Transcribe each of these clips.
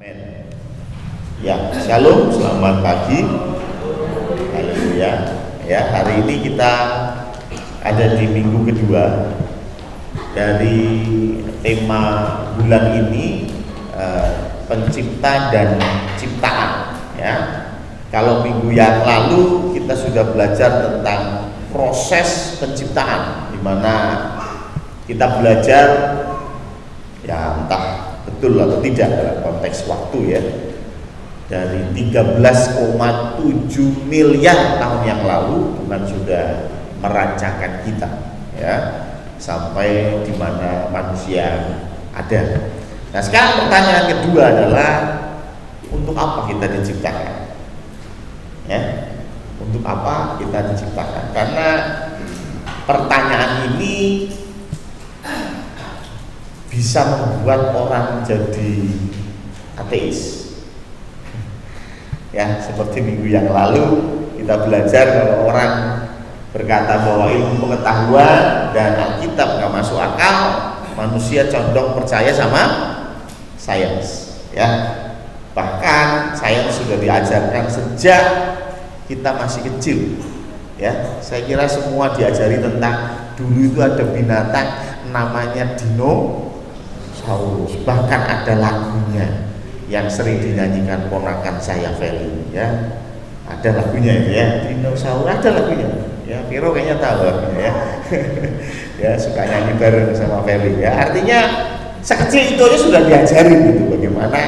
Amin. Ya, shalom, selamat pagi. Haleluya. Ya, hari ini kita ada di minggu kedua dari tema bulan ini, pencipta dan ciptaan. Ya, kalau minggu yang lalu kita sudah belajar tentang proses penciptaan, di mana kita belajar ya entah betul atau tidak dalam konteks waktu ya, dari 13,7 miliar tahun yang lalu Tuhan sudah merancangkan kita ya sampai di mana manusia ada. Nah, sekarang pertanyaan kedua adalah untuk apa kita diciptakan? Ya, untuk apa kita diciptakan? Karena pertanyaan ini bisa membuat orang jadi ateis. Ya, seperti minggu yang lalu kita belajar kalau orang berkata bahwa ilmu pengetahuan dan Alkitab nggak masuk akal, manusia condong percaya sama sains. Ya, bahkan sains sudah diajarkan sejak kita masih kecil. Ya, saya kira semua diajari tentang dulu itu ada binatang namanya dinosaurus, bahkan ada lagunya yang sering dinyanyikan ponakan saya Feli ya, ada lagunya itu ya, dinosaurus ada lagunya ya, Viro kayaknya tahu lagunya ya. Ya, suka nyanyi bareng sama Feli ya, artinya sekecil itu aja sudah diajarin gitu bagaimana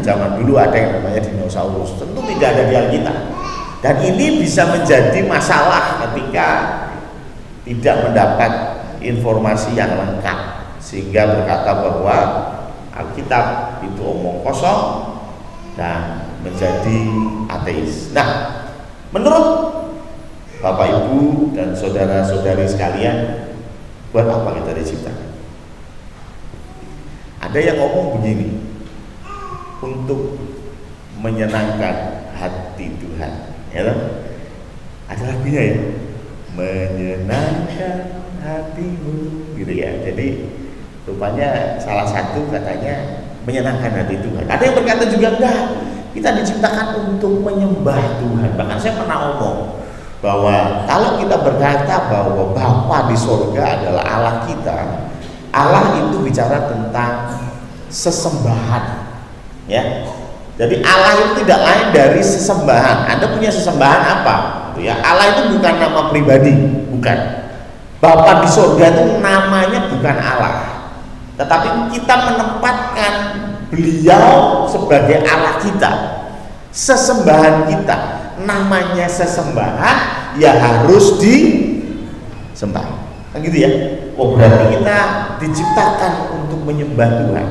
zaman dulu ada yang namanya dinosaurus, tentu tidak ada di Alkitab, dan ini bisa menjadi masalah ketika tidak mendapat informasi yang lengkap sehingga berkata bahwa Alkitab itu omong kosong dan menjadi ateis. Nah, menurut Bapak Ibu dan saudara-saudari sekalian, buat apa kita diciptakan? Ada yang ngomong begini, untuk menyenangkan hati Tuhan, ya, ada lagunya ya, menyenangkan hatimu, gitu ya. Jadi rupanya salah satu katanya menyenangkan hati Tuhan. Ada yang berkata juga enggak, kita diciptakan untuk menyembah Tuhan. Bahkan saya pernah ngomong bahwa kalau kita berkata bahwa Bapa di sorga adalah Allah kita, Allah itu bicara tentang sesembahan, ya. Jadi Allah itu tidak lain dari sesembahan. Anda punya sesembahan apa? Ya, Allah itu bukan nama pribadi, bukan. Bapa di sorga itu namanya bukan Allah, tetapi kita menempatkan beliau sebagai Allah kita, sesembahan kita. Namanya sesembahan ya harus disembah, kan gitu ya. Oh, berarti kita diciptakan untuk menyembah Tuhan,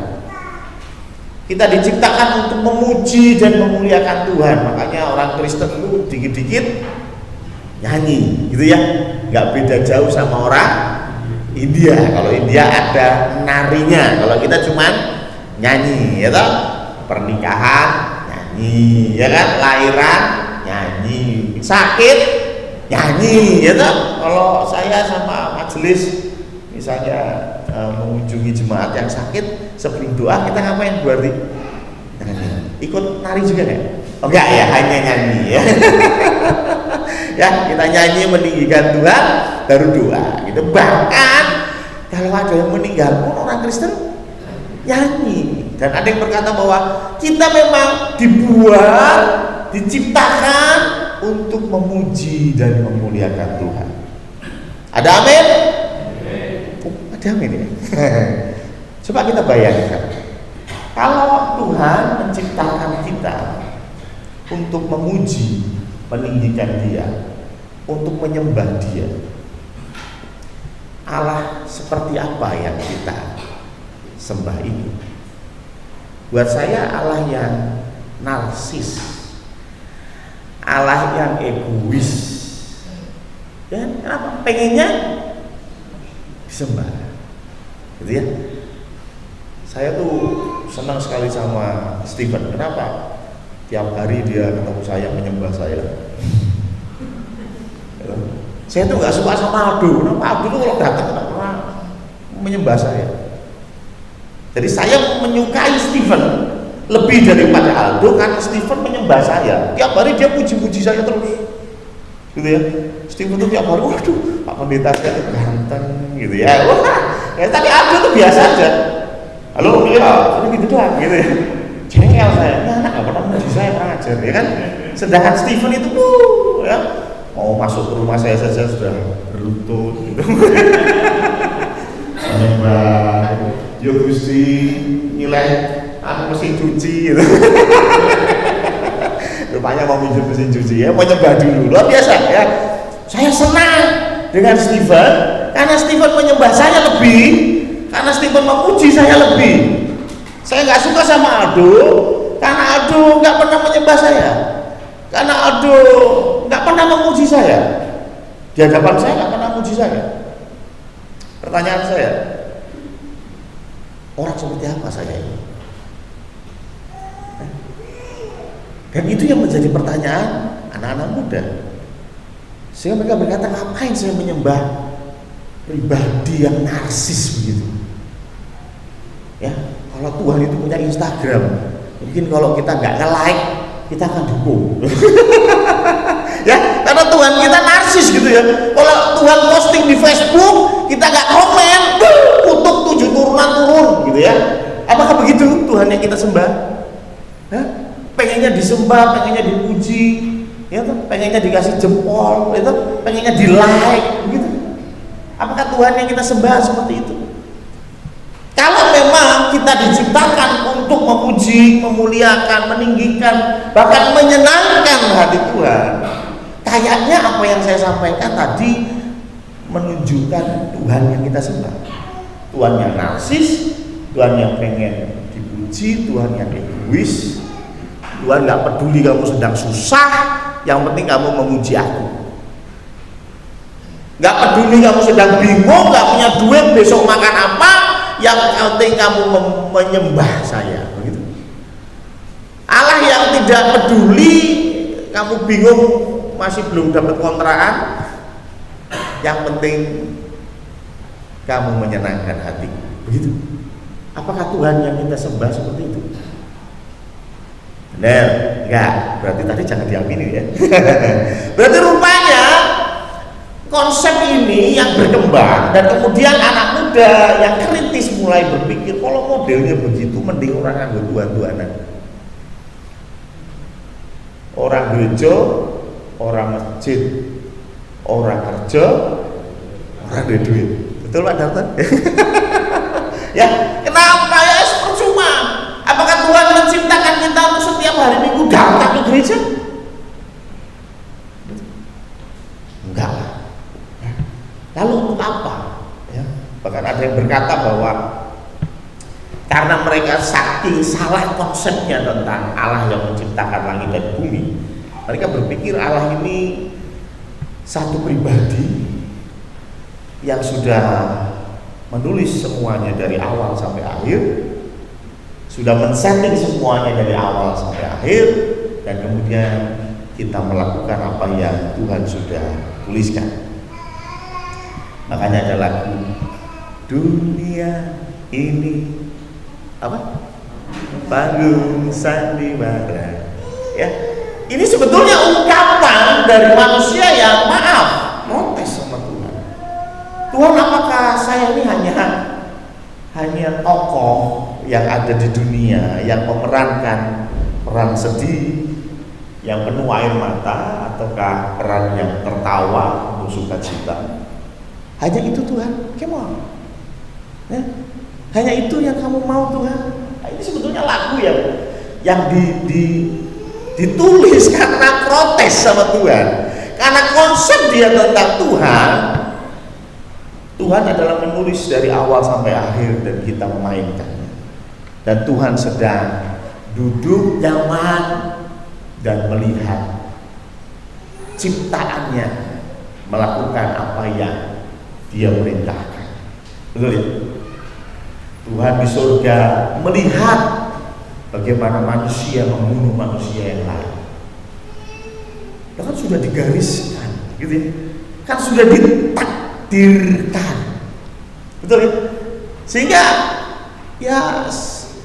kita diciptakan untuk memuji dan memuliakan Tuhan. Makanya orang Kristen itu dikit-dikit nyanyi gitu ya, nggak beda jauh sama orang India. Kalau India ada narinya, kalau kita cuman nyanyi, ya toh. Pernikahan nyanyi, ya kan, lahiran nyanyi, sakit nyanyi, ya toh. Kalau saya sama majelis misalnya mengunjungi jemaat yang sakit, sebelum doa kita ngapain berarti? Nyanyi. Ikut nari juga kan? Oh enggak ya, hanya nyanyi ya. Ya, kita nyanyi meninggikan Tuhan baru doa gitu. Bahkan kalau ada yang meninggal pun orang Kristen nyanyi. Dan ada yang berkata bahwa kita memang dibuat, diciptakan untuk memuji dan memuliakan Tuhan. Ada amin? Oh, ada amin ya. Coba kita bayangkan, kalau Tuhan menciptakan kita untuk memuji, meninggikan Dia, untuk menyembah Dia, Allah seperti apa yang kita sembah ini? Buat saya Allah yang narsis, Allah yang egois. Dan kenapa? Pengennya disembah, gitu ya. Saya tuh senang sekali sama Stephen. Kenapa? Tiap hari dia ketemu saya, menyembah saya. Saya tuh nggak suka sama Aldo. Kenapa? Aldo tuh kalau datang nggak pernah menyembah saya. Jadi saya menyukai Stephen lebih daripada Aldo karena Stephen menyembah saya. Tiap hari dia puji-puji saya terus, gitu ya. Stephen tuh tiap hari, waduh, Pak Pendeta saya tuh ganteng, gitu ya. Wah, ya tapi Aldo tuh biasa aja. Halo, ya, ini gitu doang, gitu ya. Jengkel saya, ini anak gak pernah puji saya, kurang ajar, ya kan. Sedangkan Stephen itu, ya, mau masuk ke rumah saya saja sudah berlutut, gitu. Menyembah, ya Gusti, nilai aku mesin cuci gitu. Rupanya mau minjem mesin cuci ya, mau nyembah dulu. Luar biasa ya. Saya senang dengan Stephen karena Stephen menyembah saya lebih, karena Stephen memuji saya lebih. Saya nggak suka sama Aldo karena Aldo nggak pernah menyembah saya, karena Aldo nggak pernah memuji saya. Di hadapan saya nggak pernah memuji saya. Pertanyaan saya, orang seperti apa saya ini? Dan itu yang menjadi pertanyaan anak-anak muda. Sehingga mereka berkata, ngapain saya menyembah pribadi yang narsis begitu? Ya, kalau Tuhan itu punya Instagram, mungkin kalau kita nggak nge-like, kita akan dukung. Ya, karena Tuhan kita narsis gitu ya. Kalau Tuhan posting di Facebook, kita nggak komen, kutuk 7 turunan turun gitu ya. Apakah begitu Tuhan yang kita sembah? Hah? Pengennya disembah, pengennya dipuji, ya tuh, pengennya dikasih jempol, itu, pengennya di like, gitu. Apakah Tuhan yang kita sembah seperti itu? Kalau memang kita diciptakan untuk memuji, memuliakan, meninggikan, bahkan menyenangkan hati Tuhan, kayaknya apa yang saya sampaikan tadi menunjukkan Tuhan yang kita sembah. Tuhan yang narsis, Tuhan yang pengen dipuji, Tuhan yang egois. Tuhan gak peduli kamu sedang susah, yang penting kamu memuji aku. Gak peduli kamu sedang bingung, gak punya duit, besok makan apa, yang penting kamu menyembah saya. Begitu. Allah yang tidak peduli kamu bingung, masih belum dapat kontrakan, yang penting kamu menyenangkan hati. Begitu. Apakah Tuhan yang kita sembah seperti itu? Benar, enggak, berarti tadi jangan diamini ya. Berarti rupanya konsep ini yang berkembang, dan kemudian anak muda yang kritis mulai berpikir, kalau modelnya begitu mending orang nganggo tuan-tuanan. Orang gereja, orang masjid, orang kerja, orang ada duit. Betul Pak Dartan? Ya, kenapa ya percuma? Apakah Tuhan menciptakan kita untuk setiap hari Minggu datang ke gereja? Enggak lah. Lalu untuk apa? Ya. Bahkan ada yang berkata bahwa karena mereka saking salah konsepnya tentang Allah yang menciptakan langit dan bumi, mereka berpikir Allah ini satu pribadi yang sudah menulis semuanya dari awal sampai akhir, sudah men-setting semuanya dari awal sampai akhir, dan kemudian kita melakukan apa yang Tuhan sudah tuliskan. Makanya ada lagu dunia ini apa? Panggung sandiwara. Ya, ini sebetulnya ungkapan dari manusia yang maaf, protes sama Tuhan. Tuhan, apakah saya ini hanya tokoh yang ada di dunia yang memerankan peran sedih yang penuh air mata, ataukah peran yang tertawa untuk sukacita? Hanya itu Tuhan, come on. Ya? Hanya itu yang kamu mau Tuhan. Nah, ini sebetulnya lagu yang ditulis karena protes sama Tuhan, karena konsep dia tentang Tuhan. Tuhan adalah menulis dari awal sampai akhir dan kita memainkannya. Dan Tuhan sedang duduk nyaman dan melihat ciptaannya melakukan apa yang Dia perintahkan. Betul ya? Tuhan di surga melihat bagaimana manusia membunuh manusia yang lain. Itu kan sudah digariskan, gitu ya? Kan sudah ditakdirkan. Betul ya? Sehingga ya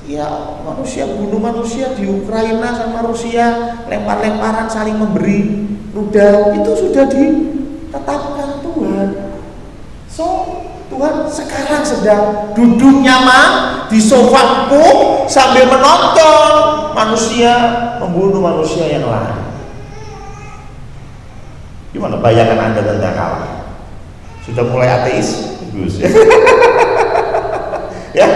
Ya, manusia bunuh manusia di Ukraina sama Rusia, lempar-lemparan saling memberi rudal, itu sudah ditetapkan Tuhan. So, Tuhan sekarang sedang duduk nyaman di sofa empuk sambil menonton manusia membunuh manusia yang lain. Gimana bayangan Anda tentang Allah? Sudah mulai ateis? Bagus. Ya.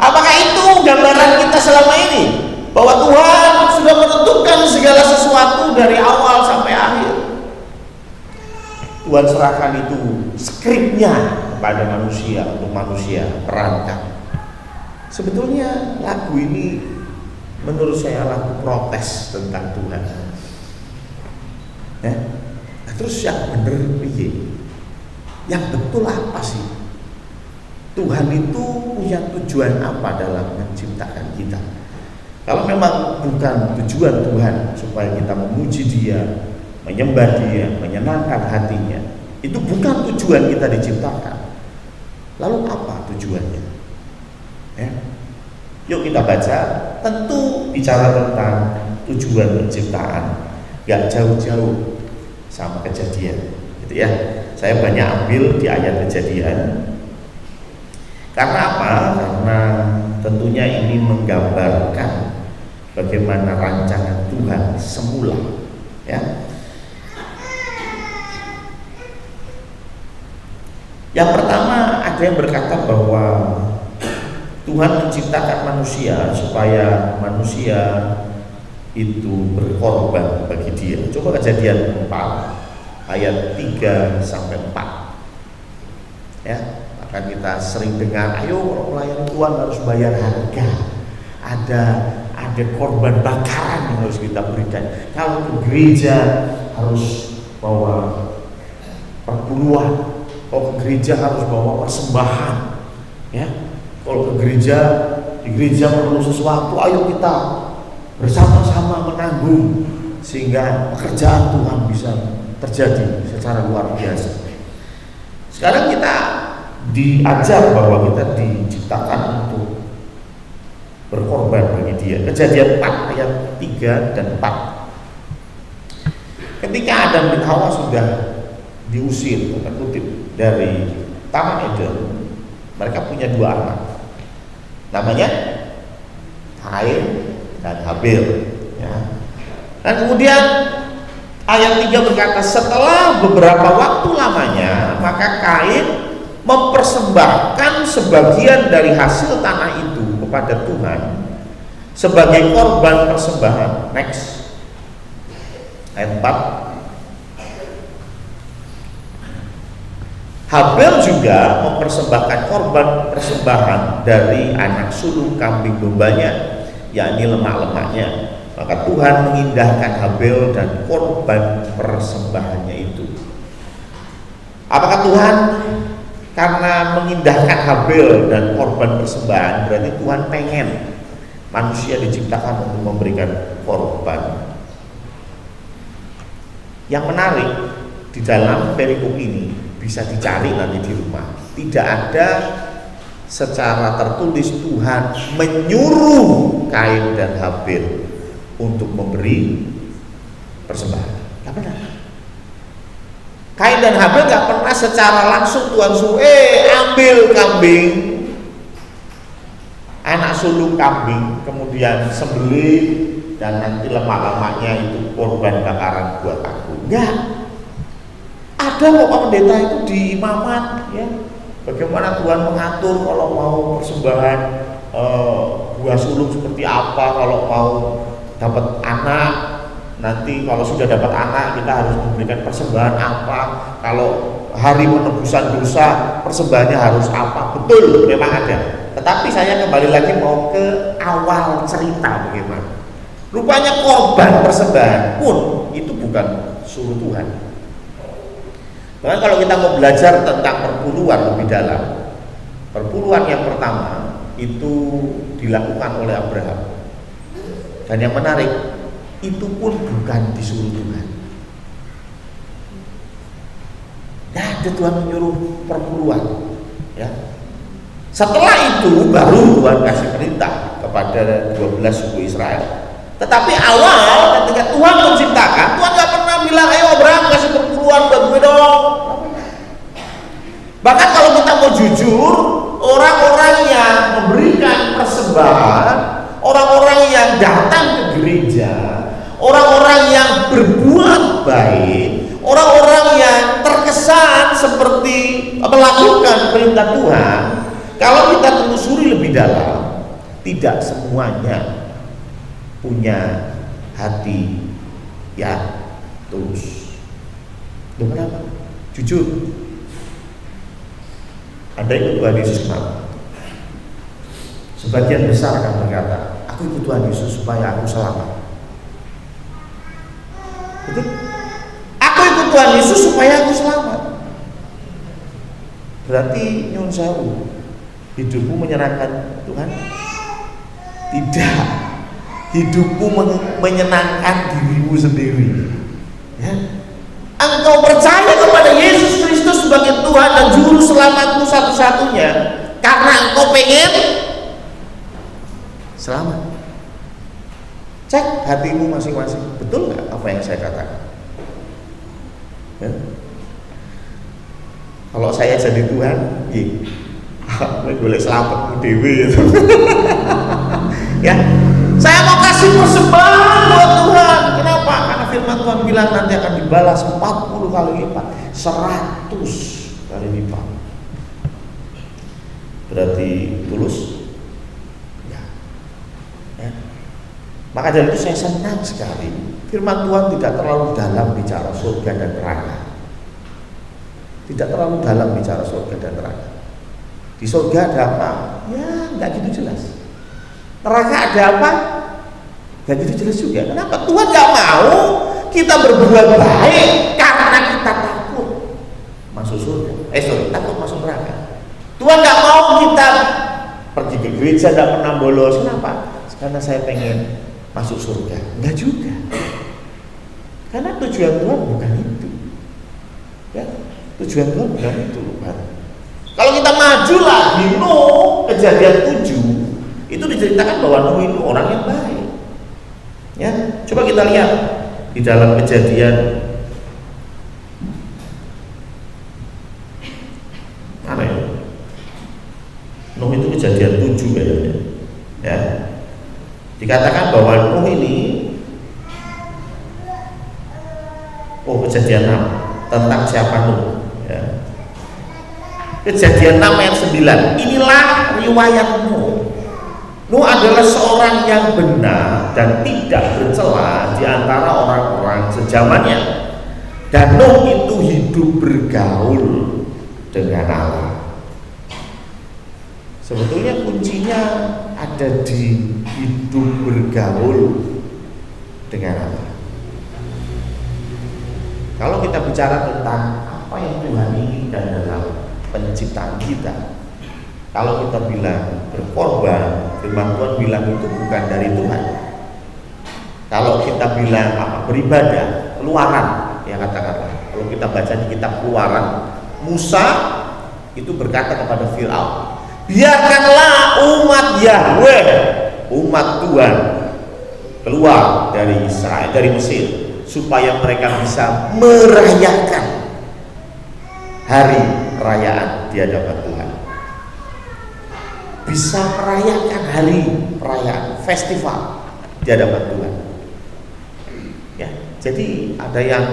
Apakah itu gambaran kita selama ini? Bahwa Tuhan sudah menentukan segala sesuatu dari awal sampai akhir. Tuhan serahkan itu skripnya kepada manusia untuk manusia perankan. Sebetulnya lagu ini menurut saya lagu protes tentang Tuhan. Ya. Nah, terus yang bener piye? Yang betul apa sih? Tuhan itu punya tujuan apa dalam menciptakan kita? Kalau memang bukan tujuan Tuhan supaya kita memuji Dia, menyembah Dia, menyenangkan hatinya, itu bukan tujuan kita diciptakan. Lalu apa tujuannya? Ya. Yuk kita baca. Tentu bicara tentang tujuan penciptaan, gak jauh-jauh sama Kejadian, gitu ya. Saya banyak ambil di ayat Kejadian. Karena apa? Karena tentunya ini menggambarkan bagaimana rancangan Tuhan semula, ya. Yang pertama, ada yang berkata bahwa Tuhan menciptakan manusia supaya manusia itu berkorban bagi Dia. Coba Kejadian 4 ayat 3 sampai 4. Ya. Kan kita sering dengar, ayo kalau melayani Tuhan harus bayar harga, ada korban bakaran yang harus kita berikan. Kalau ke gereja harus bawa perpuluhan, kalau ke gereja harus bawa persembahan, ya. Kalau ke gereja, di gereja perlu sesuatu, ayo kita bersama-sama menanggung sehingga pekerjaan Tuhan bisa terjadi secara luar biasa. Sekarang kita diajar bahwa kita diciptakan untuk berkorban bagi Dia. Kejadian 4 ayat 3 dan 4. Ketika Adam dan Hawa sudah diusir tanda kutip dari Taman Eden, mereka punya 2 anak. Namanya Kain dan Habil, ya. Dan kemudian ayat 3 berkata, setelah beberapa waktu lamanya, maka Kain mempersembahkan sebagian dari hasil tanah itu kepada Tuhan sebagai korban persembahan. Next, ayat 4. Habel juga mempersembahkan korban persembahan dari anak sulung kambing dombanya, yakni lemak-lemaknya. Maka Tuhan mengindahkan Habel dan korban persembahannya itu. Apakah Tuhan karena mengindahkan Habel dan korban persembahan, berarti Tuhan pengen manusia diciptakan untuk memberikan korban? Yang menarik di dalam perikop ini, bisa dicari nanti di rumah, tidak ada secara tertulis Tuhan menyuruh Kain dan Habel untuk memberi persembahan. Tidak benar. Kain dan Habel gak pernah secara langsung Tuhan suruh, ambil kambing, anak sulung kambing, kemudian sembelih dan nanti lemak-lemaknya itu korban bakaran buat aku. Enggak. Ada kok Pak Pendeta itu di imamat, ya. Bagaimana Tuhan mengatur kalau mau persembahan buah sulung seperti apa, kalau mau dapat anak. Nanti kalau sudah dapat anak kita harus memberikan persembahan apa, kalau hari penebusan dosa persembahannya harus apa. Betul, memang ada. Tetapi saya kembali lagi mau ke awal cerita bagaimana. Rupanya korban persembahan pun itu bukan suruh Tuhan. Bahkan kalau kita mau belajar tentang perpuluhan lebih dalam, perpuluhan yang pertama itu dilakukan oleh Abraham. Dan yang menarik, itu pun bukan disuruh Tuhan. Tidak ada Tuhan menyuruh perpuluhan, ya. Setelah itu baru Tuhan kasih perintah kepada 12 suku Israel. Tetapi awal ketika Tuhan menciptakan, Tuhan gak pernah bilang, ayo Abraham kasih perpuluhan buat gue dong. Bahkan kalau kita mau jujur, orang-orang yang memberikan persembahan, orang-orang yang datang ke gereja, orang-orang yang berbuat baik, orang-orang yang terkesan seperti melakukan perintah Tuhan, kalau kita telusuri lebih dalam, tidak semuanya punya hati yang tulus. Kenapa? Jujur, Anda ikut Tuhan Yesus kenapa? Sebagian besar akan berkata, aku ikut Tuhan Yesus supaya aku selamat. Betul? Aku ikut Tuhan Yesus supaya aku selamat. Berarti nyun sewu, hidupmu menyerahkan Tuhan? Tidak. Hidupmu menyenangkan dirimu sendiri. Ya. Engkau percaya kepada Yesus Kristus sebagai Tuhan dan Juru Selamatmu satu-satunya karena engkau pengen selamat. Cek hatimu masing-masing, betul nggak apa yang saya katakan? Ya. Kalau saya jadi Tuhan, boleh selamat dewi itu. Ya, saya mau kasih persembahan buat Tuhan. Kenapa? Karena firman Tuhan bilang nanti akan dibalas 40 kali lipat, 100 kali lipat. Berarti tulus? Ya. Ya. Maka dari itu saya senang sekali. Firman Tuhan tidak terlalu dalam bicara surga dan neraka. Tidak terlalu dalam bicara surga dan neraka. Di surga ada apa? Ya, nggak gitu jelas. Neraka ada apa? Gak gitu jelas juga. Kenapa? Tuhan gak mau kita berbuat baik karena kita takut masuk surga. Takut masuk neraka. Tuhan gak mau kita pergi ke gereja gak pernah bolos. Kenapa? Karena saya pengen masuk surga. Enggak juga. Karena tujuan Tuhan bukan itu. Ya, tujuan Tuhan bukan itu, bukan. Kalau kita maju lagi, kejadian 7 itu diceritakan bahwa Nuh itu orang yang baik. Ya, coba kita lihat di dalam kejadian apa ya? Nuh itu kejadian 7 kayaknya. Ya. Dikatakan bahwa Nuh ini kejadian 6 tentang siapa Nuh, ya. Kejadian 6 ayat 9. Inilah riwayat Nuh. Nuh adalah seorang yang benar dan tidak bercela di antara orang-orang sejamannya. Dan Nuh itu hidup bergaul dengan Allah. Sebetulnya kuncinya ada di hidup bergaul dengan Allah. Kalau kita bicara tentang apa yang Tuhan inginkan dalam penciptaan kita, kalau kita bilang berkorban, firman Tuhan bilang itu bukan dari Tuhan. Kalau kita bilang beribadah, Keluaran, ya katakanlah. Kalau kita baca di kitab Keluaran, Musa itu berkata kepada Firaun, biarkanlah umat Yahweh, umat Tuhan keluar dari Israel, dari Mesir, supaya mereka bisa merayakan hari perayaan di hadapan Tuhan. Bisa merayakan hari perayaan festival di hadapan Tuhan. Ya, jadi ada yang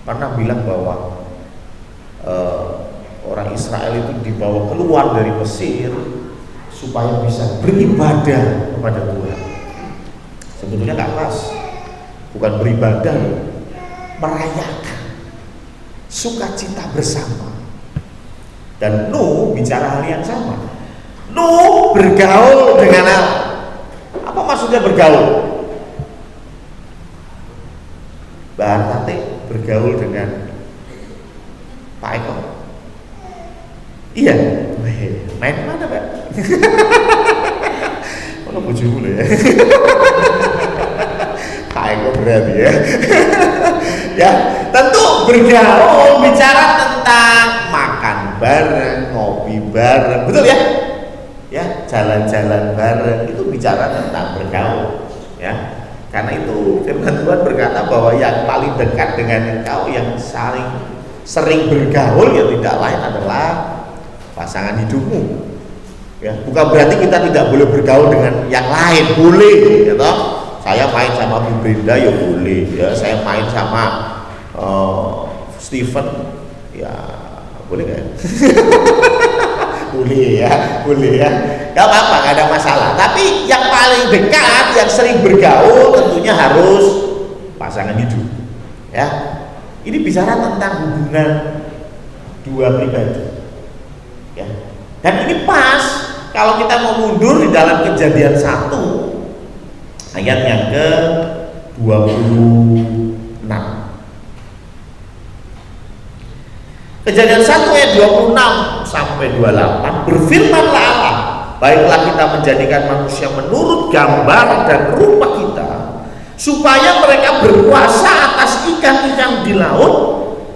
pernah bilang bahwa orang Israel itu dibawa keluar dari Mesir supaya bisa beribadah kepada Tuhan. Sebetulnya nggak pas, bukan beribadah, merayakan sukacita bersama. Dan Nuh bicara hal yang sama. Nuh bergaul dengan Allah. Apa maksudnya bergaul? Mbak Tati bergaul dengan Pak Eko. Iya, main mana Pak? Kalau bojomu ya. Pak Eko berarti ya. Ya, tentu bergaul bicara tentang makan bareng, ngopi bareng, betul ya? jalan-jalan bareng, itu bicara tentang bergaul, ya. Karena itu firman Tuhan berkata bahwa yang paling dekat dengan engkau, yang sering bergaul, ya tidak lain adalah pasangan hidupmu. Ya, bukan berarti kita tidak boleh bergaul dengan yang lain, boleh, ya toh. Saya main sama Bu Brenda ya boleh, ya. Saya main sama Steven, ya boleh kan? Boleh ya, nggak apa-apa, nggak ada masalah. Tapi yang paling dekat, yang sering bergaul, tentunya harus pasangan hidup, ya. Ini bicara tentang hubungan dua pribadi, ya. Dan ini pas kalau kita mau mundur di dalam Kejadian 1 ayat yang ke 26. Kejadian 1 ayat 26 sampai 28, berfirmanlah Allah, baiklah kita menjadikan manusia menurut gambar dan rupa kita, supaya mereka berkuasa atas ikan-ikan di laut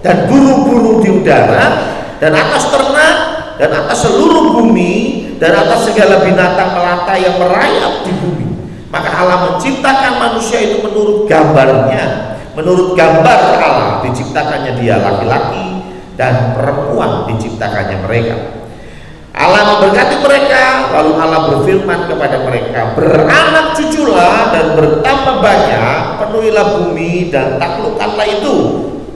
dan burung-burung di udara dan atas ternak dan atas seluruh bumi dan atas segala binatang melata yang merayap di bumi. Maka Allah menciptakan manusia itu menurut gambarnya, menurut gambar Allah diciptakannya dia, laki-laki dan perempuan diciptakannya mereka. Allah memberkati mereka, lalu Allah berfirman kepada mereka, beranak cuculah dan bertambah banyak, penuhilah bumi dan taklukkanlah itu,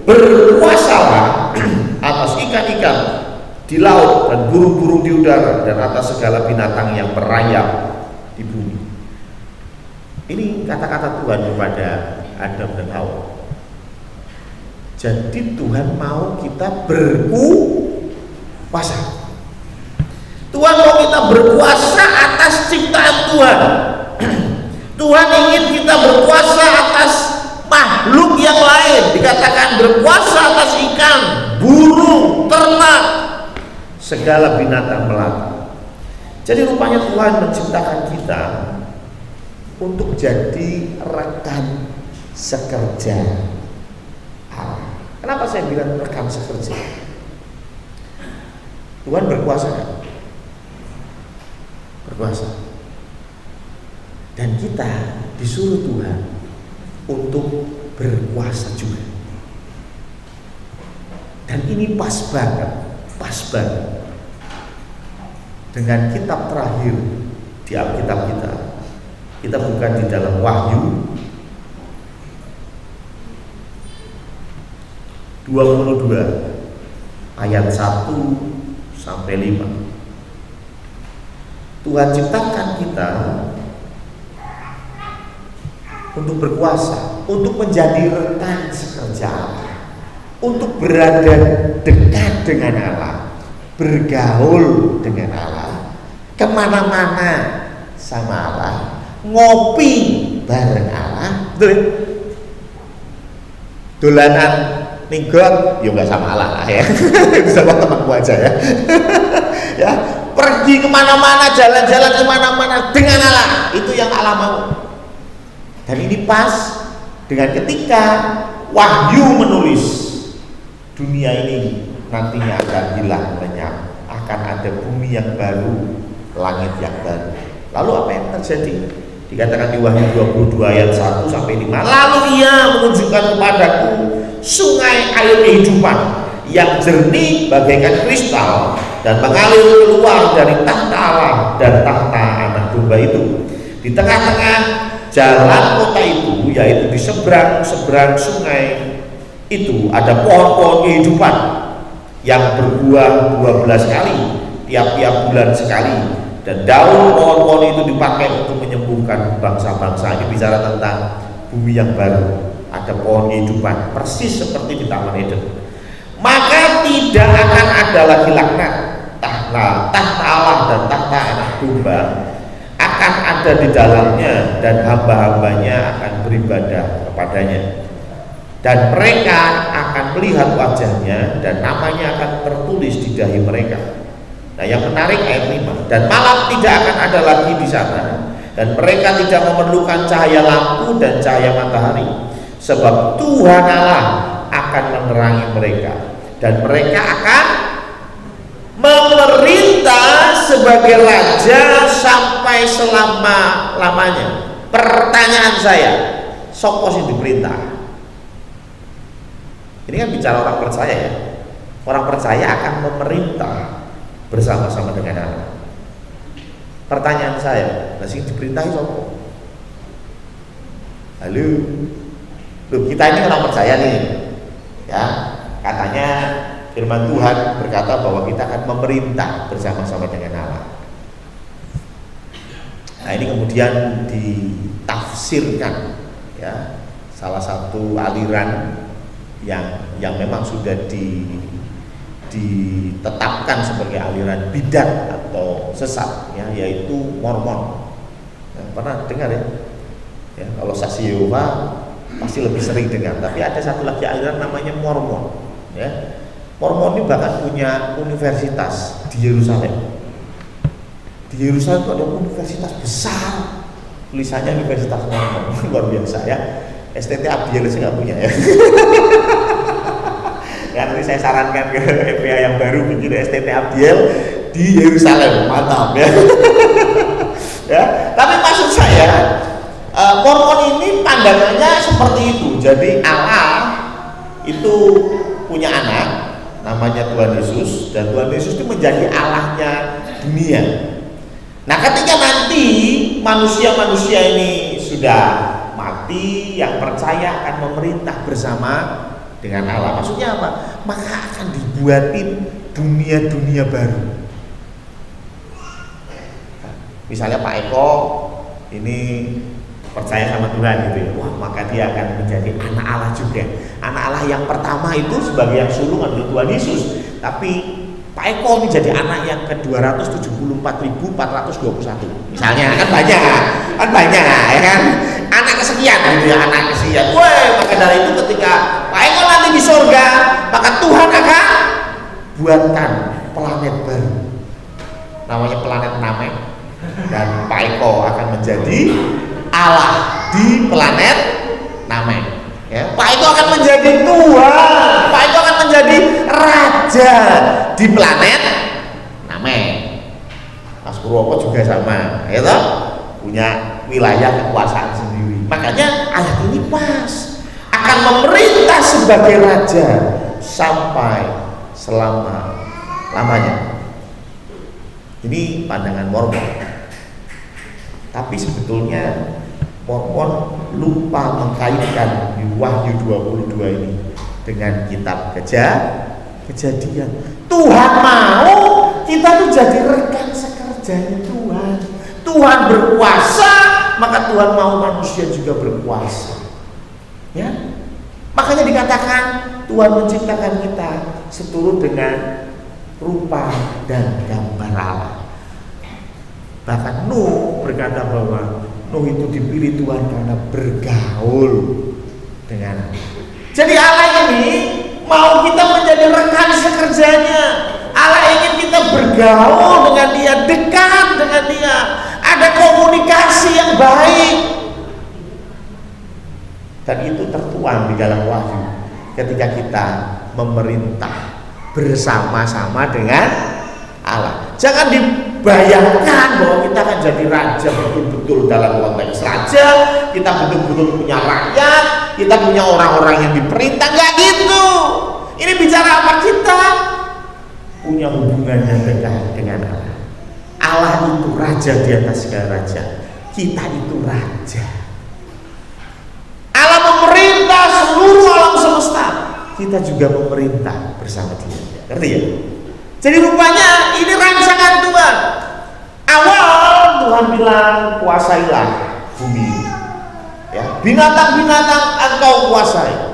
berkuasalah atas ikan-ikan di laut dan burung-burung di udara dan atas segala binatang yang merayap di bumi. Ini kata-kata Tuhan kepada Adam dan Hawa. Jadi Tuhan mau kita berkuasa. Tuhan mau kita berkuasa atas ciptaan Tuhan. Tuhan ingin kita berkuasa atas makhluk yang lain. Dikatakan berkuasa atas ikan, burung, ternak, segala binatang melata. Jadi rupanya Tuhan menciptakan kita untuk jadi rekan sekerja Allah. Kenapa saya bilang rekan sekerja? Tuhan berkuasa kan? Berkuasa. Dan kita disuruh Tuhan untuk berkuasa juga. Dan ini pas banget dengan kitab terakhir di Alkitab kita. Kita bukan di dalam Wahyu 22 ayat 1 sampai 5. Tuhan ciptakan kita untuk berkuasa, untuk menjadi rekan sekerja Allah, untuk berada dekat dengan Allah, bergaul dengan Allah, kemana-mana sama Allah, ngopi bareng Allah, dolanan minggot, ya nggak sama Allah lah ya, itu sama temanku aja ya, ya pergi kemana-mana, jalan-jalan kemana-mana dengan Allah, itu yang Allah mau. Dan ini pas dengan ketika Wahyu menulis dunia ini nantinya akan hilang lenyap, akan ada bumi yang baru, langit yang baru. Lalu apa yang terjadi? Dikatakan di Wahyu 22 ayat 1 sampai 5. Lalu ia menunjukkan kepadaku sungai air kehidupan yang jernih bagaikan kristal dan mengalir keluar dari tahta Allah dan tahta anak domba itu. Di tengah-tengah jalan kota itu, yaitu di seberang sungai itu, ada pohon-pohon kehidupan yang berbuah 12 kali tiap-tiap bulan sekali, dan daun pohon-pohon itu dipakai untuk menyembuhkan bangsa-bangsa. Ini bicara tentang bumi yang baru, ada pohon kehidupan persis seperti di Taman Eden. Maka tidak akan ada lagi laknat. Tahta Allah dan tahta anak domba akan ada di dalamnya, dan hamba-hambanya akan beribadah kepadanya, dan mereka akan melihat wajahnya, dan namanya akan tertulis di dahi mereka. Nah, yang menarik ayat 5, dan malam tidak akan ada lagi di sana, dan mereka tidak memerlukan cahaya lampu dan cahaya matahari, sebab Tuhan Allah akan menerangi mereka, dan mereka akan memerintah sebagai raja sampai selama-lamanya. Pertanyaan saya, sopo sing diperintah? Ini kan bicara orang percaya ya. Orang percaya akan memerintah bersama-sama dengan Allah. Pertanyaan saya, nah sing diperintahi sopo? Halo, loh, kita ini orang percaya nih, ya. Katanya firman Tuhan berkata bahwa kita akan memerintah bersama-sama dengan Allah. Nah ini kemudian ditafsirkan, ya, salah satu aliran yang memang sudah ditetapkan sebagai aliran bidat atau sesat, ya, yaitu Mormon. Nah, pernah dengar ya? Ya, kalau saksi Yehova pasti lebih sering dengar. Tapi ada satu lagi aliran namanya Mormon. Ya, Mormon ini bahkan punya universitas di Yerusalem. Di Yerusalem itu ada universitas besar, tulisannya Universitas Mormon. Luar biasa ya. STT Abdiel saya nggak punya ya. Ya, nanti saya sarankan ke FPA yang baru bikin STT Abdiel di Yerusalem, mantap ya. Ya, tapi maksud saya Mormon ini pandangannya seperti itu. Jadi Allah itu punya anak namanya Tuhan Yesus, dan Tuhan Yesus itu menjadi Allahnya dunia. Nah, ketika nanti manusia-manusia ini sudah mati, yang percaya akan memerintah bersama dengan Allah. Maksudnya apa? Maka akan dibuatin dunia-dunia baru. Misalnya Pak Eko ini percaya sama Tuhan gitu ya. Wah, maka dia akan menjadi anak Allah juga. Anak Allah yang pertama itu sebagai yang sulung adalah Tuhan Yesus. Tapi Pak Eko ini jadi anak yang ke-274.421. Misalnya kan banyak ya kan? Anak kesekian gitu ya, anak kesekian. Wah, maka dari itu ketika Pak Eko nanti di surga, maka Tuhan akan buatkan planet baru. Namanya planet Namek. Dan Pak Eko akan menjadi Allah di planet Namek. Ya, Pak Eko akan menjadi Tuhan. Pak Eko akan menjadi raja di planet Namek. Mas Purwoko juga sama, ya toh? Punya wilayah kekuasaan sendiri. Makanya ayat ini pas, akan memerintah sebagai raja sampai selama-lamanya. Ini pandangan Mormon. Tapi sebetulnya Mormon lupa mengkaitkan di Wahyu 22 ini dengan kitab Kejadian. Tuhan mau kita tuh jadi rekan sekerjanya Tuhan. Tuhan berkuasa, maka Tuhan mau manusia juga berkuasa. Ya, makanya dikatakan Tuhan menciptakan kita seturut dengan rupa dan gambar Allah. Bahkan Nuh berkata bahwa Nuh itu dipilih Tuhan karena bergaul dengan Allah. Jadi Allah ini mau kita menjadi rekan sekerjanya. Allah ingin kita bergaul dengan Dia, dekat dengan Dia, ada komunikasi yang baik. Dan itu tertuang di dalam Wahyu ketika kita memerintah bersama-sama dengan Allah. Jangan dibayangkan bahwa kita akan jadi raja betul-betul dalam konteks raja, kita betul-betul punya rakyat, kita punya orang-orang yang diperintah. Enggak gitu. Ini bicara apa? Kita punya hubungan yang dekat dengan Allah. Allah itu raja di atas segala raja. Kita itu raja. Allah memerintah seluruh alam semesta. Kita juga memerintah bersama Dia. Ngerti ya? Jadi rupanya ini rancangan Tuhan. Awal Tuhan bilang kuasailah bumi. Ya, binatang-binatang engkau kuasai.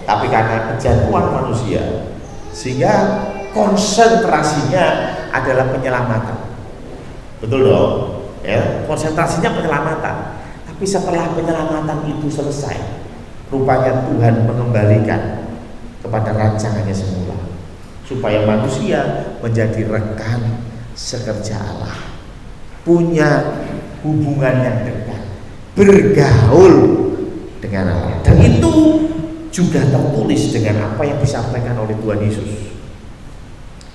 Tapi karena kejatuhan manusia, sehingga konsentrasinya adalah penyelamatan. Betul dong? Ya, konsentrasinya penyelamatan. Tapi setelah penyelamatan itu selesai, rupanya Tuhan mengembalikan kepada rancangannya semula, supaya manusia menjadi rekan sekerja Allah, punya hubungan yang dekat, bergaul dengan Allah. Dan itu juga tertulis dengan apa yang disampaikan oleh Tuhan Yesus.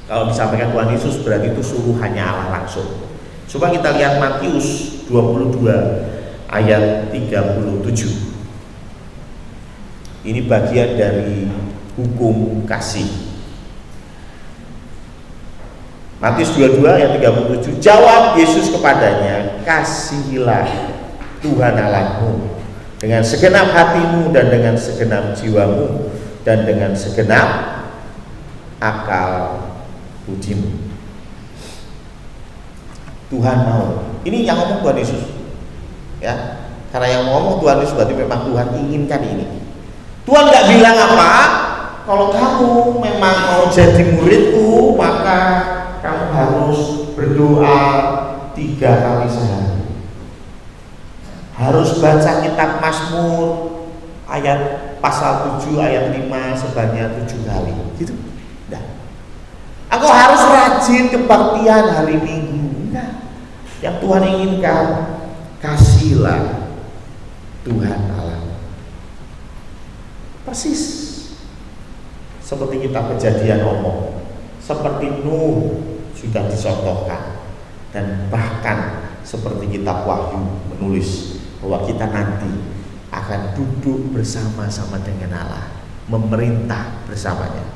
Kalau disampaikan Tuhan Yesus berarti itu suruhannya Allah langsung. Coba kita lihat Matius 22 ayat 37. Ini bagian dari hukum kasih. Matius 22 ayat 37. Jawab Yesus kepadanya, kasihilah Tuhan Allahmu dengan segenap hatimu dan dengan segenap jiwamu dan dengan segenap akal budimu. Tuhan mau. Ini yang ngomong Tuhan Yesus. Ya, karena yang ngomong Tuhan Yesus berarti memang Tuhan inginkan ini. Tuhan nggak bilang apa, kalau kamu memang mau jadi muridku maka kamu harus berdoa 3 kali sehari, harus baca kitab Mazmur ayat pasal 7 ayat 5 sebanyak 7 kali gitu. Nah, aku harus rajin kebaktian hari Minggu. Nah, yang Tuhan inginkan, kasihlah Tuhan Allah. Persis seperti kita Kejadian omong, seperti Nuh sudah dicontohkan, dan bahkan seperti kitab Wahyu menulis bahwa kita nanti akan duduk bersama-sama dengan Allah, memerintah bersamanya.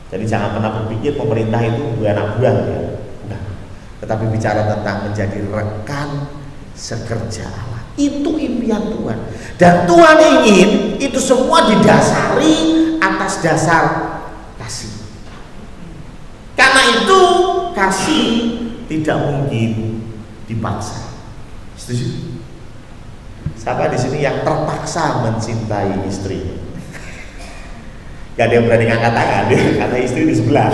Jadi jangan pernah berpikir pemerintah itu anak buah ya. Nah, tetapi bicara tentang menjadi rekan sekerja Allah. Itu impian Tuhan. Dan Tuhan ingin itu semua didasari atas dasar kasih. Karena itu kasih tidak mungkin dipaksa. Setuju? Siapa di sini yang terpaksa mencintai istrinya? Gak ada yang berani ngangkat tangan ya, karena istri di sebelah.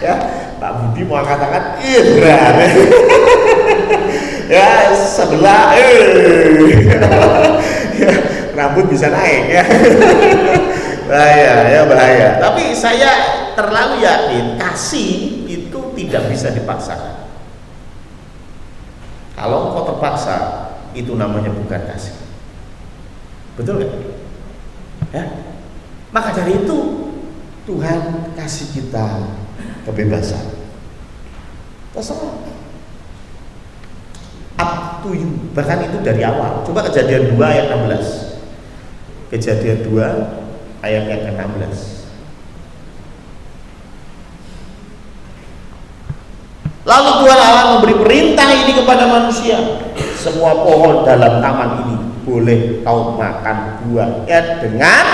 Ya, Pak Budi mau angkat tangan, berat. Ya, sebelah, ya, rambut bisa naik ya. Bahaya, ya bahaya. Tapi saya terlalu yakin kasih itu tidak bisa dipaksakan. Kalau kau terpaksa, itu namanya bukan kasih. Betul nggak? Ya. Maka dari itu Tuhan kasih kita kebebasan. Terserah. Up to you. Bahkan itu dari awal. Coba Kejadian 2 ayat 16. Kejadian 2 ayat yang ke-16. Lalu Tuhan Allah memberi perintah ini kepada manusia. Semua pohon dalam taman ini boleh kau makan buahnya dengan,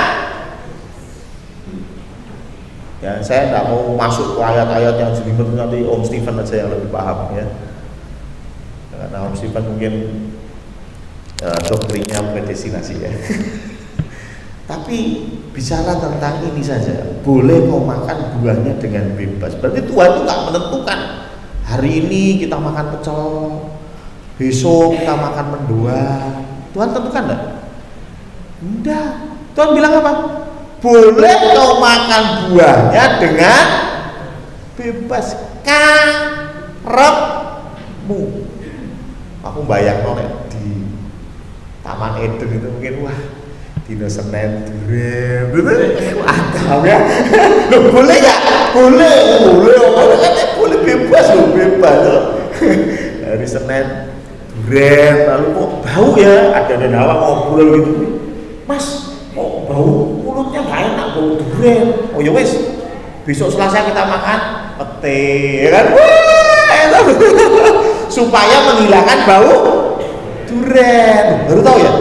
ya saya tidak mau masuk ke ayat-ayat yang jelimet, nanti Om Stephen aja yang lebih paham ya. Karena Om Stephen mungkin doktrinnya predestinasi ya. Tapi bicara tentang ini saja, boleh kau makan buahnya dengan bebas. Berarti Tuhan itu nggak menentukan hari ini kita makan pecel, besok kita makan mendoan. Tuhan tentukan enggak? Enggak. Tuhan bilang apa? Boleh kau makan buahnya dengan bebas, karepmu. Aku bayang di Taman Eden itu mungkin wah dino Senin durian, mantap ya. Loh, boleh nggak? Boleh. Orang kan boleh bebas loh, bebas loh. Hari Senin durian, lalu kok bau ya? Ada dan Hawa ngobrol gitu, Mas, kok bau mulutnya nggak enak, bau durian. Oh ya wes, besok Selasa kita makan pete, ya kan? Wah, enak. Supaya menghilangkan bau durian. Baru tahu ya?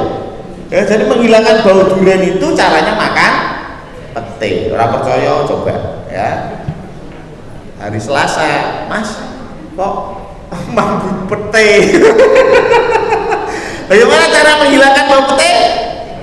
Ya, jadi menghilangkan bau durian itu caranya makan pete. Orang percaya coba ya. Hari Selasa, Mas, kok manggut pete? Bagaimana cara menghilangkan bau pete?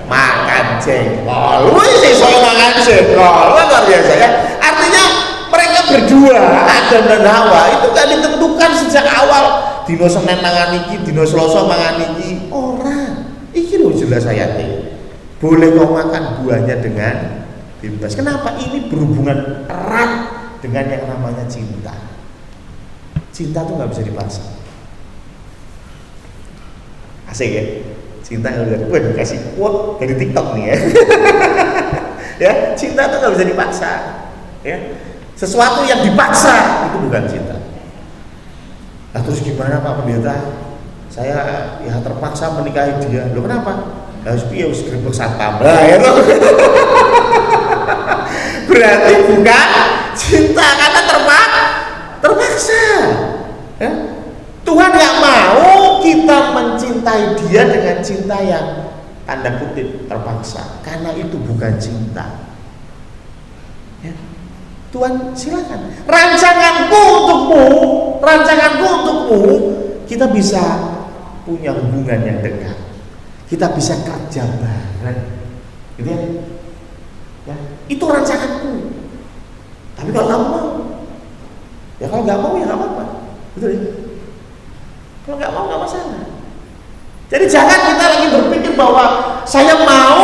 Makan jengkol. Wih, saya makan jengkol. Luar biasa ya. Artinya mereka berdua, Adam dan Hawa, itu gak ditentukan sejak awal. Dino Senin mangan iki, dino Selasa mangan iki. Orang. Iki loh jelas ayatnya. Boleh kau makan buahnya dengan bebas. Kenapa? Ini berhubungan erat dengan yang namanya cinta. Cinta tuh nggak bisa dipaksa. Asik ya? Cinta nggak bisa. Gue dikasih quote dari TikTok nih ya. Ya, cinta tuh nggak bisa dipaksa. Ya, sesuatu yang dipaksa itu bukan cinta. Nah terus gimana Pak Pendeta? Saya ya terpaksa menikahi dia. Loh kenapa? Harus piye wis grebek satpam. Lah ya toh. Berarti bukan cinta karena terpaksa. Ya? Tuhan nggak mau kita mencintai dia dengan cinta yang tanda kutip terpaksa, karena itu bukan cinta. Ya. Tuhan silakan, rancanganku untukmu, kita bisa punya hubungan yang dekat, kita bisa kerja bareng, gitu ya. Ya, itu rancanganku. Tapi kalau kamu mau, ya kalau nggak mau ya nggak apa-apa, betul ya. Kalau nggak mau nggak masalah. Jadi jangan kita lagi berpikir bahwa saya mau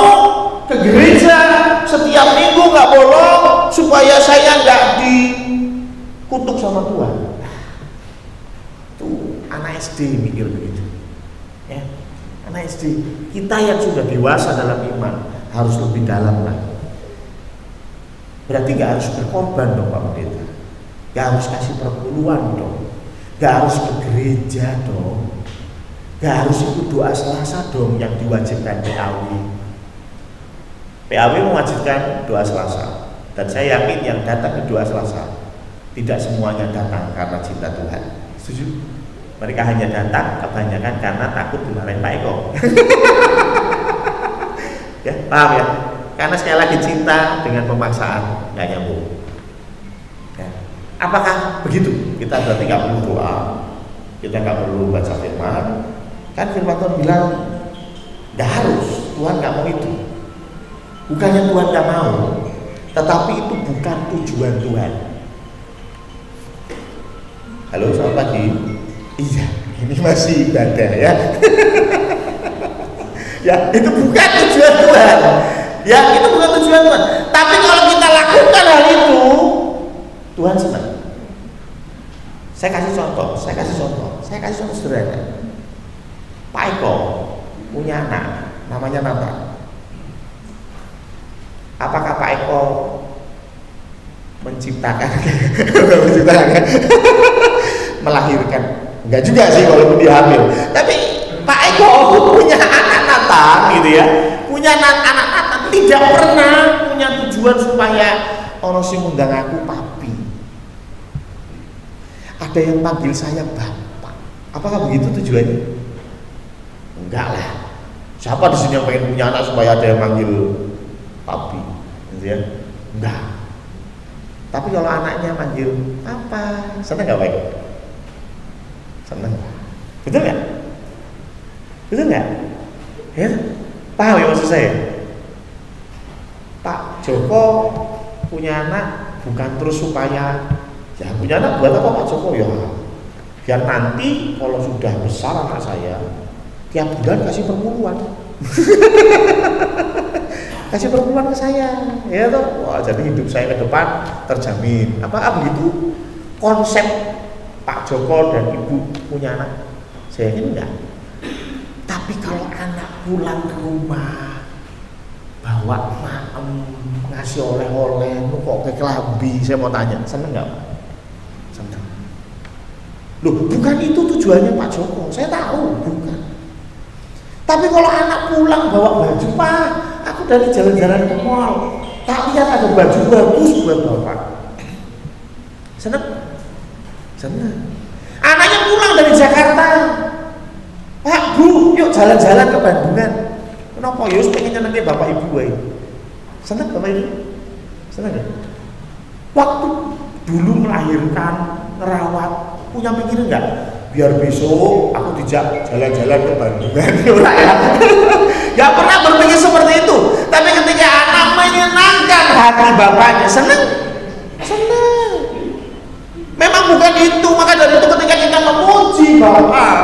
ke gereja setiap minggu nggak bolong supaya saya nggak dikutuk sama Tuhan. Tuh anak SD mikir begitu. Ya, anak SD. Kita yang sudah dewasa dalam iman harus lebih dalam lagi. Berarti nggak harus berkorban dong Pak Pendeta, nggak harus kasih perpuluhan dong, nggak harus ke gereja dong, nggak harus ikut doa Selasa dong yang diwajibkan PAW. PAW mewajibkan doa Selasa, dan saya yakin yang datang ke doa Selasa tidak semuanya datang karena cinta Tuhan. Setuju? Mereka hanya datang kebanyakan karena takut dimarahin Pak Eko. Ya, paham ya? Karena sekali lagi cinta dengan pemaksaan nggak nyambung. Ya. Apakah begitu? Kita berarti nggak perlu doa, kita nggak perlu baca firman. Kan firman Tuhan bilang nggak harus, Tuhan nggak mau itu. Bukannya Tuhan nggak mau, tetapi itu bukan tujuan Tuhan. Halo, selamat pagi. Iya, ini masih ibadah ya. Ya, itu bukan tujuan Tuhan. Ya, itu bukan tujuan Tuhan. Tapi kalau kita lakukan hal itu, Tuhan senang. Saya kasih contoh sederhana. Pak Eko punya anak, namanya Nata. Apakah Pak Eko menciptakan, melahirkan? Enggak juga sih kalau dia hamil. Tapi Pak Eko punya anak Nata, gitu ya. Punya anak Nata tidak pernah punya tujuan supaya orang sing ngundang aku papi. Ada yang panggil saya bapak. Apakah begitu tujuannya? Enggak lah. Siapa di sini yang pengen punya anak supaya ada yang panggil papi? Gitu ya? Enggak. Tapi kalau anaknya manggil apa, senang nggak baik? Senang. Betul nggak? Betul nggak? Ya, paham ya maksud saya? Pak Joko punya anak bukan terus supaya ya punya anak buat apa Pak Joko ya? Biar nanti kalau sudah besar anak saya tiap bulan kasih perpuluhan. Kasih perpuluhan ke saya, ya toh. Wah, jadi hidup saya ke depan terjamin. Apa begitu konsep Pak Joko dan Ibu punya anak? Saya yakin enggak. Tapi kalau anak pulang ke rumah bawa maem, ngasih oleh-oleh, kok ke kelambi, saya mau tanya, seneng nggak Pak? Seneng. Loh, bukan itu tujuannya Pak Joko, saya tahu, bukan. Tapi kalau anak pulang bawa baju, Pak, aku dari jalan-jalan ke mall, tak lihat ada baju bagus buat Bapak. Seneng? Seneng. Anaknya pulang dari Jakarta, Pak, Bu, yuk jalan-jalan ke Bandungan. Kenapa? Yus pengen nyenengin Bapak Ibu gue. Seneng Bapak Ibu? Seneng gak? Waktu dulu melahirkan, ngerawat, punya pikiran nggak? Biar besok aku dijak jalan-jalan ke Bandungan. Ya. Gak pernah berpikir seperti itu. Tapi ketika anak menyenangkan hati bapaknya, seneng? Seneng. Memang bukan itu. Maka dari itu ketika kita memuji Bapak,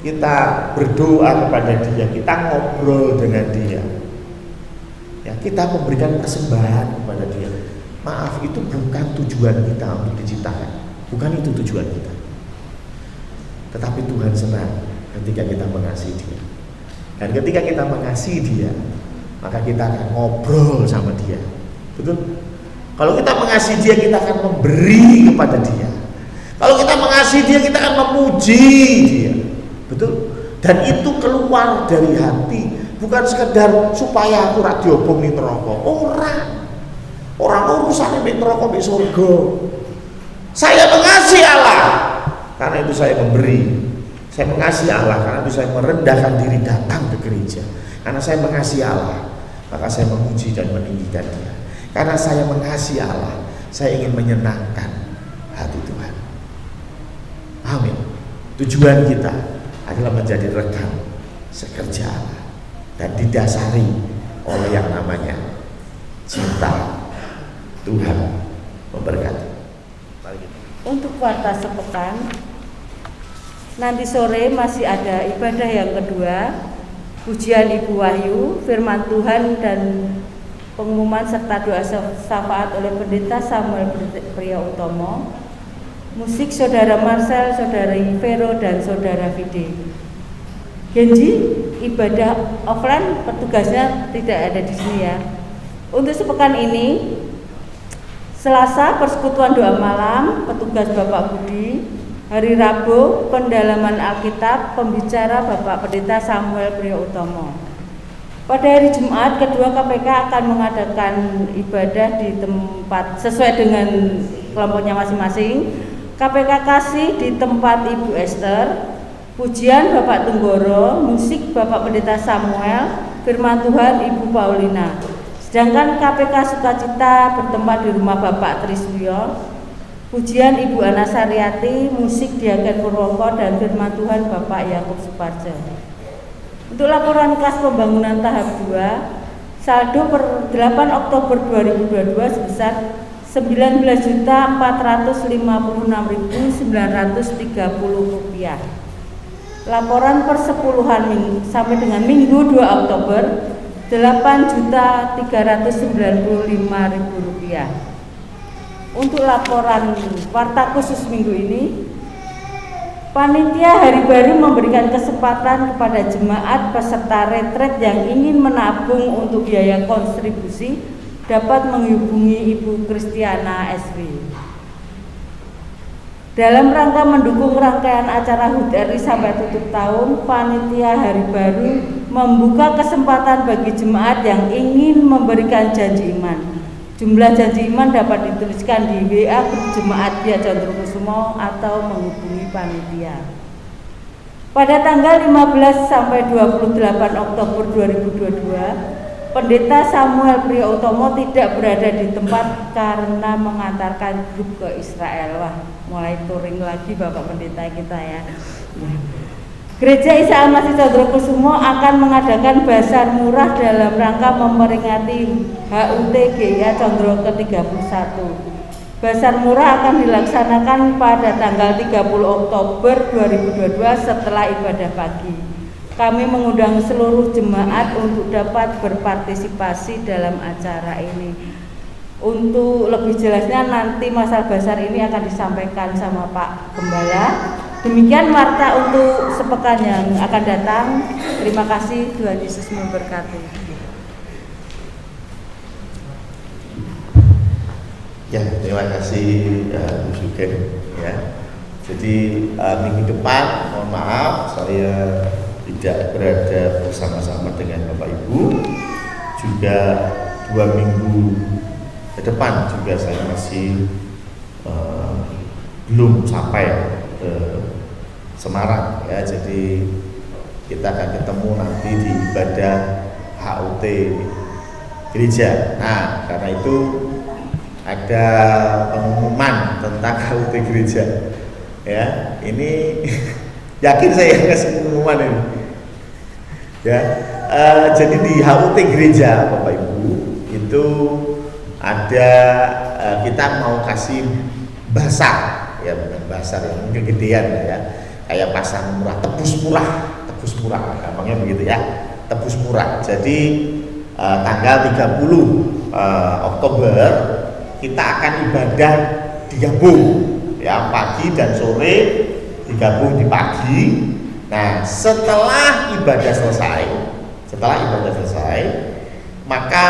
kita berdoa kepada dia, kita ngobrol dengan dia, ya, kita memberikan persembahan kepada dia. Maaf, itu bukan tujuan kita untuk diciptakan, bukan itu tujuan kita. Tetapi Tuhan senang ketika kita mengasihi dia, dan ketika kita mengasihi dia, maka kita akan ngobrol sama dia. Betul? Kalau kita mengasihi dia, kita akan memberi kepada dia. Kalau kita mengasihi mengasihi dia, kita akan memuji dia. Betul? Dan itu keluar dari hati, bukan sekedar supaya aku ra diobong ning neraka. Orang urusannya mek neraka mek surga. Saya mengasihi Allah, karena itu saya memberi. Saya mengasihi Allah, karena itu saya merendahkan diri datang ke gereja. Karena saya mengasihi Allah, maka saya memuji dan meninggikan dia. Karena saya mengasihi Allah, saya ingin menyenangkan hati Tuhan. Amin. Tujuan kita adalah menjadi rekan sekerja Allah dan didasari oleh yang namanya cinta. Tuhan memberkati. Untuk warta sepekan, nanti sore masih ada ibadah yang kedua, pujian Ibu Wahyu, firman Tuhan dan pengumuman serta doa syafaat oleh Pendeta Samuel Priyotomo, musik Saudara Marcel, Saudari Vero dan Saudara Vide. Genji ibadah offline petugasnya tidak ada di sini ya. Untuk sepekan ini Selasa persekutuan doa malam, petugas Bapak Budi. Hari Rabu pendalaman Alkitab, pembicara Bapak Pendeta Samuel Priyotomo. Pada hari Jumat kedua KPK akan mengadakan ibadah di tempat sesuai dengan kelompoknya masing-masing. KPK Kasih di tempat Ibu Esther, pujian Bapak Tunggoro, musik Bapak Pendeta Samuel, firman Tuhan Ibu Paulina. Sedangkan KPK Sukacita bertempat di rumah Bapak Triswio, pujian Ibu Ana Sariati, musik Diaken Purwoko dan firman Tuhan Bapak Yakub Suparjo. Untuk laporan kas pembangunan tahap 2, saldo per 8 Oktober 2022 sebesar Rp19.456.930. Laporan persepuluhan sampai dengan Minggu 2 Oktober Rp8.395.000. Untuk laporan warta khusus minggu ini, panitia Hari Baru memberikan kesempatan kepada jemaat peserta retret yang ingin menabung untuk biaya kontribusi dapat menghubungi Ibu Kristiana SW. Dalam rangka mendukung rangkaian acara HUT RI sampai tutup tahun, panitia Hari Baru membuka kesempatan bagi jemaat yang ingin memberikan janji iman. Jumlah janji iman dapat dituliskan di WA grup Jemaat Via Condrokusumo atau menghubungi panitia. Pada tanggal 15 sampai 28 Oktober 2022, Pendeta Samuel Priyotomo tidak berada di tempat karena mengantarkan grup ke Israel. Wah, mulai touring lagi Bapak Pendeta kita ya. Gereja Isa Al-Masih Condrokusumo akan mengadakan basar murah dalam rangka memperingati HUT GIA Condro ke-31. Basar murah akan dilaksanakan pada tanggal 30 Oktober 2022 setelah ibadah pagi. Kami mengundang seluruh jemaat untuk dapat berpartisipasi dalam acara ini. Untuk lebih jelasnya nanti masalah basar ini akan disampaikan sama Pak Gembala. Demikian warta untuk sepekan yang akan datang. Terima kasih, Tuhan Yesus memberkati. Ya, terima kasih Bu Sugen ya. Jadi minggu depan, mohon maaf saya tidak berada bersama-sama dengan Bapak Ibu. Juga 2 minggu ke depan juga saya masih belum sampai ke Semarang ya. Jadi kita akan ketemu nanti di ibadah HUT gereja. Nah, karena itu ada pengumuman tentang HUT gereja ya. Ini yakin saya kasih pengumuman ini ya. Jadi di HUT gereja Bapak Ibu itu ada kita mau kasih basar ya, bukan basar ya, mungkin gedean ya, kayak pasar murah, tebus murah gampangnya begitu ya, tebus murah. Jadi tanggal 30 Oktober kita akan ibadah digabung ya, pagi dan sore digabung di pagi. Nah, setelah ibadah selesai, maka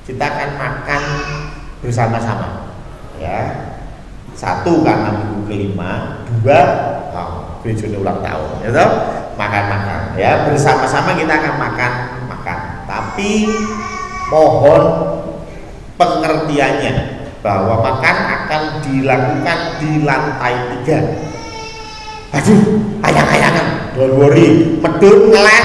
kita akan makan bersama-sama ya, Satu karena minggu kelima, dua bejone ulang tahun, gitu. Makan-makan, ya bersama-sama kita akan makan. Tapi mohon pengertiannya bahwa makan akan dilakukan di lantai 3. Aduh, ayang-ayangan, don't worry, medun ngeleh,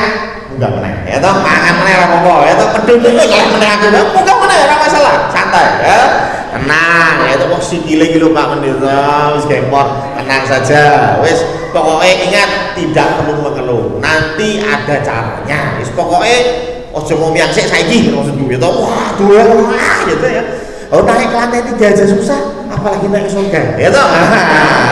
enggak meneh, ya toh makan meneh ora apa-apa, ya toh medun ngeleh meneh aku, enggak meneh ora masalah, santai, ya. Tenang, ya itu kok sikile iki lho Pak Pendeta, wis gempor, tenang saja. Wis pokoknya ingat tidak perlu mengeluh. Nanti ada caranya. Wis pokoknya ojo ngomong sik saiki maksudku ya toh. Wah, doang gitu ya. Oh, naik ke lantai 3 aja susah, apalagi naik surga. Ya toh.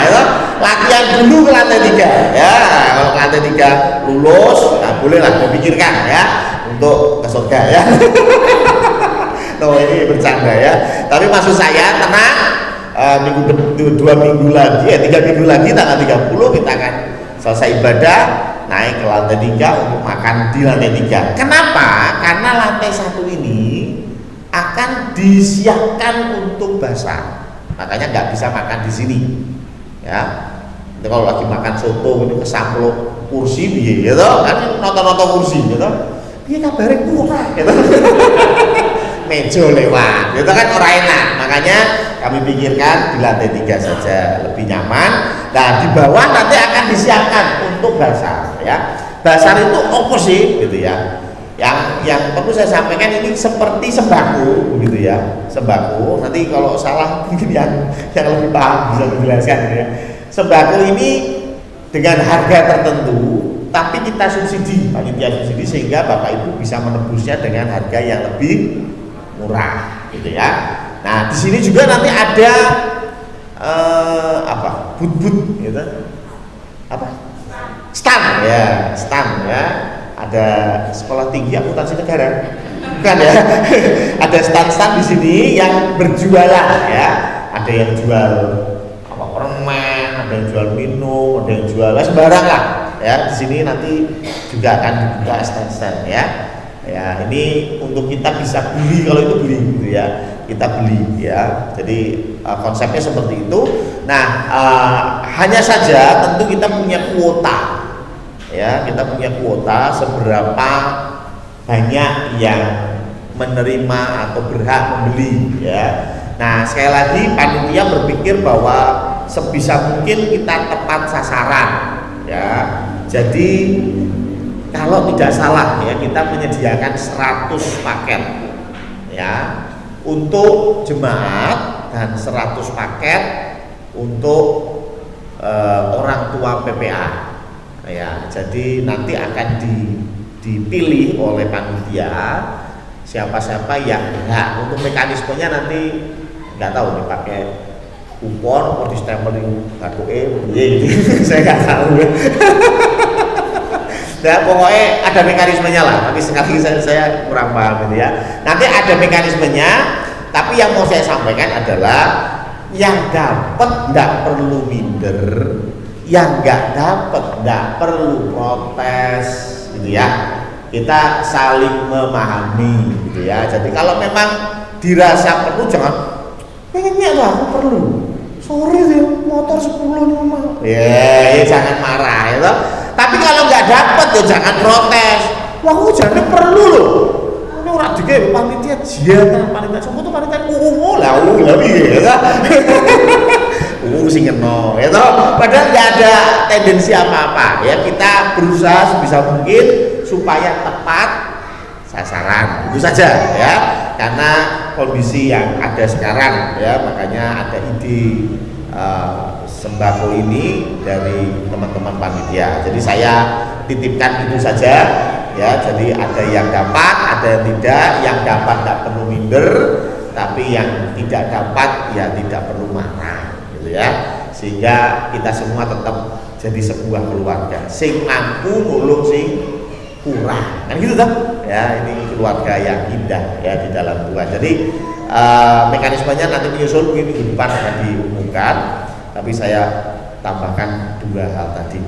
Ya toh. Latihan dulu ke lantai 3 ya. Kalau ke lantai 3 lulus, nah bolehlah dipikirkan ya untuk ke surga ya. No, ini bercanda ya. Tapi maksud saya tenang, 2 minggu lagi, 3 minggu lagi tanggal 30 kita akan selesai ibadah, naik ke lantai 3 untuk makan di lantai 3. Kenapa? Karena lantai 1 ini akan disiapkan untuk basah. Makanya nggak bisa makan di sini. Ya. Jadi kalau lagi makan soto itu kesamplok kursi piye gitu, kan nonton kursi gitu. Piye kabare kurang gitu. Meja lewat, itu kan orang enak, makanya kami pikirkan di lantai 3 saja lebih nyaman. Nah di bawah nanti akan disiapkan untuk basar ya. Basar itu apa sih gitu ya? Yang perlu saya sampaikan ini seperti sembako gitu ya, sembako. Nanti kalau salah mungkin yang lebih paham bisa menjelaskan gitu ya. Sembako ini dengan harga tertentu, tapi kita subsidi, panitia subsidi sehingga Bapak Ibu bisa menebusnya dengan harga yang lebih murah gitu ya. Nah di sini juga nanti ada but gitu, stand ya, ada sekolah tinggi akuntansi negara bukan ya. Ada stand di sini yang berjualan ya, ada yang jual permen, ada yang jual minum, ada yang jual sembarang lah ya. Di sini nanti juga akan dibuka stand ya. Ya, ini untuk kita bisa beli, kalau itu beli gitu ya, kita beli ya. Jadi konsepnya seperti itu. Nah, hanya saja tentu kita punya kuota ya, kita punya kuota seberapa banyak yang menerima atau berhak membeli ya. Nah, sekali lagi panitia berpikir bahwa sebisa mungkin kita tepat sasaran ya. Jadi kalau tidak salah ya, kita menyediakan 100 paket ya untuk jemaat dan 100 paket untuk orang tua PPA ya. Jadi nanti akan dipilih oleh panitia siapa-siapa yang berhak. Untuk mekanismenya nanti nggak tahu nih, pakai kupon atau di stempelin kartu saya nggak tahu. Nah, pokoknya ada mekanismenya lah, tapi sekali saya kurang paham itu ya. Nanti ada mekanismenya, tapi yang mau saya sampaikan adalah yang dapat nggak perlu minder, yang nggak dapat nggak perlu protes, gitu ya. Kita saling memahami, gitu ya. Jadi kalau memang dirasa perlu, jangan pengennya lah aku perlu. Sorry sih, motor 10 nih mah. Ya jangan marah ya toh. Tapi kalau nggak dapat ya jangan protes. Wah, aku jangan perlu loh. Ini orang juga panitia jian, panitia semua tuh panitia lah piye ya. Sing ngeno ya toh. Padahal nggak ada tendensi apa-apa ya. Kita berusaha sebisa mungkin supaya tepat sasaran. Itu saja ya. Karena kondisi yang ada sekarang ya, makanya ada ide sembako ini dari teman-teman panitia. Jadi saya titipkan itu saja ya. Jadi ada yang dapat, ada yang tidak. Yang dapat tidak perlu minder, tapi yang tidak dapat ya tidak perlu marah gitu ya. Sehingga kita semua tetap jadi sebuah keluarga. Sing mampu nulung sing kurang, kan gitu toh ya. Ini keluarga yang indah ya di dalam Tuhan. Jadi mekanismenya nanti menyusul minggu depan akan diumumkan, tapi saya tambahkan 2 hal tadi.